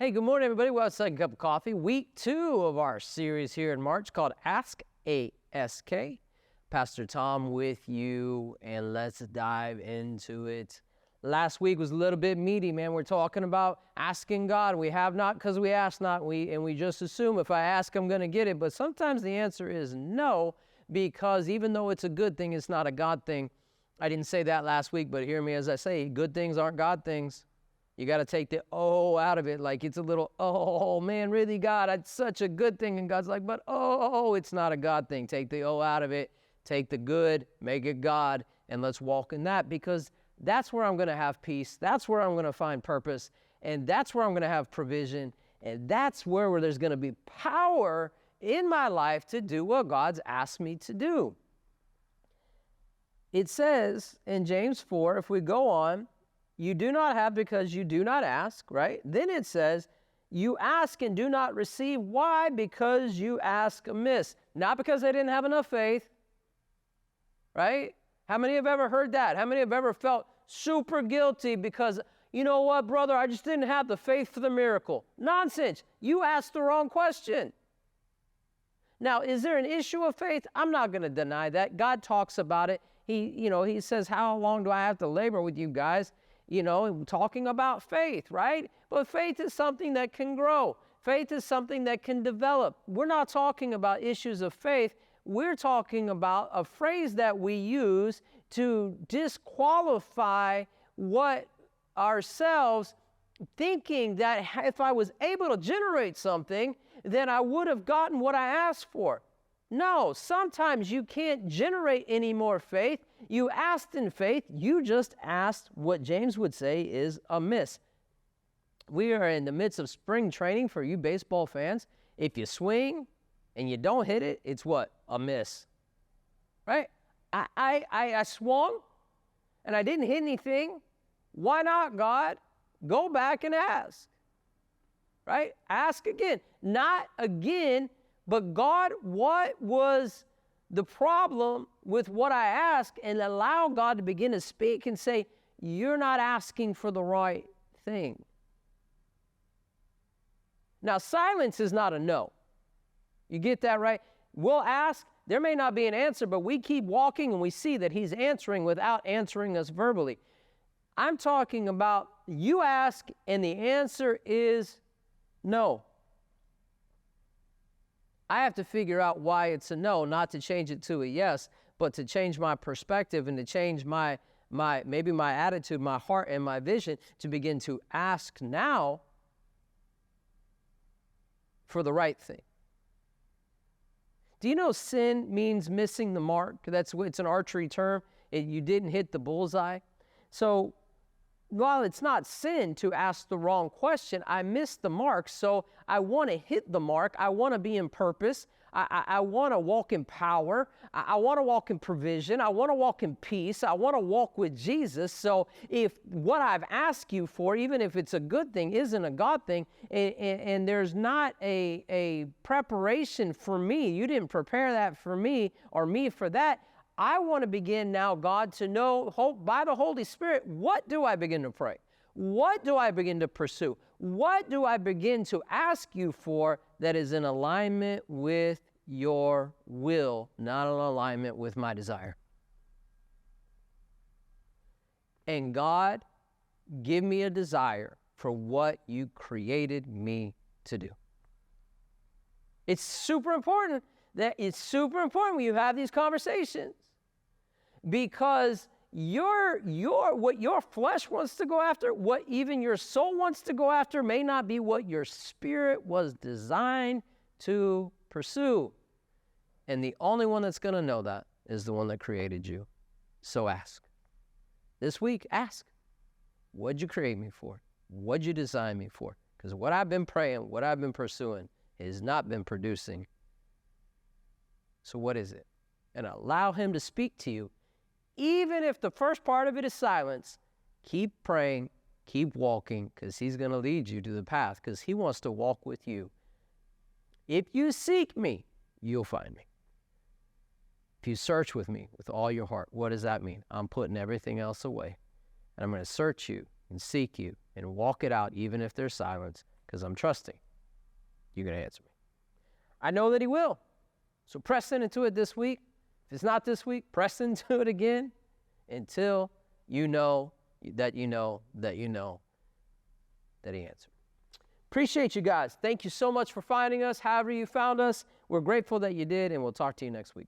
Hey, good morning, everybody. Well, it's like a cup of coffee. Week 2 of our series here in March called Ask ASK. Pastor Tom with you, and let's dive into it. Last week was a little bit meaty, man. We're talking about asking God. We have not because we ask not, and we just assume if I ask, I'm going to get it. But sometimes the answer is no, because even though it's a good thing, it's not a God thing. I didn't say that last week, but hear me as I say, good things aren't God things. You got to take the oh out of it, like it's a little, oh man, really God, it's such a good thing. And God's like, but oh, it's not a God thing. Take the oh out of it, take the good, make it God, and let's walk in that, because that's where I'm going to have peace. That's where I'm going to find purpose. And that's where I'm going to have provision. And that's where there's going to be power in my life to do what God's asked me to do. It says in James 4, if we go on, you do not have because you do not ask, right? Then it says, you ask and do not receive. Why? Because you ask amiss. Not because they didn't have enough faith, right? How many have ever heard that? How many have ever felt super guilty because, you know what, brother, I just didn't have the faith for the miracle? Nonsense. You asked the wrong question. Now, is there an issue of faith? I'm not going to deny that. God talks about it. He says, how long do I have to labor with you guys? Talking about faith, right? But faith is something that can grow. Faith is something that can develop. We're not talking about issues of faith. We're talking about a phrase that we use to disqualify what ourselves, thinking that if I was able to generate something, then I would have gotten what I asked for. No, sometimes you can't generate any more faith. You asked in faith. You just asked what James would say is amiss. We are in the midst of spring training for you baseball fans. If you swing and you don't hit it, it's what? A miss. Right? I swung and I didn't hit anything. Why not, God? Go back and ask. Right? Ask again. Not again, but God, what was the problem with what I asked? And allow God to begin to speak and say, you're not asking for the right thing. Now, silence is not a no. You get that right? We'll ask. There may not be an answer, but we keep walking and we see that He's answering without answering us verbally. I'm talking about you ask and the answer is no. I have to figure out why it's a no, not to change it to a yes, but to change my perspective and to change maybe my attitude, my heart, and my vision to begin to ask now for the right thing. Do you know sin means missing the mark? It's an archery term. You didn't hit the bullseye. So while it's not sin to ask the wrong question, I missed the mark, so I want to hit the mark. I want to be in purpose. I want to walk in power. I want to walk in provision. I want to walk in peace. I want to walk with Jesus. So if what I've asked you for, even if it's a good thing, isn't a God thing, and there's not a preparation for me, you didn't prepare that for me or me for that, I want to begin now, God, to know by the Holy Spirit, what do I begin to pray? What do I begin to pursue? What do I begin to ask you for that is in alignment with your will, not in alignment with my desire? And God, give me a desire for what you created me to do. It's super important when you have these conversations, because what your flesh wants to go after, what even your soul wants to go after, may not be what your spirit was designed to pursue. And the only one that's going to know that is the one that created you. So ask. This week, ask. What'd you create me for? What'd you design me for? Because what I've been praying, what I've been pursuing has not been producing. So what is it? And allow Him to speak to you. Even if the first part of it is silence, keep praying, keep walking, because He's going to lead you to the path, because He wants to walk with you. If you seek me, you'll find me. If you search with me with all your heart, what does that mean? I'm putting everything else away, and I'm going to search you and seek you and walk it out, even if there's silence, because I'm trusting you're going to answer me. I know that he will. So press into it this week. If it's not this week, press into it again until you know that you know that you know that he answered. Appreciate you guys. Thank you so much for finding us. However you found us, we're grateful that you did, and we'll talk to you next week.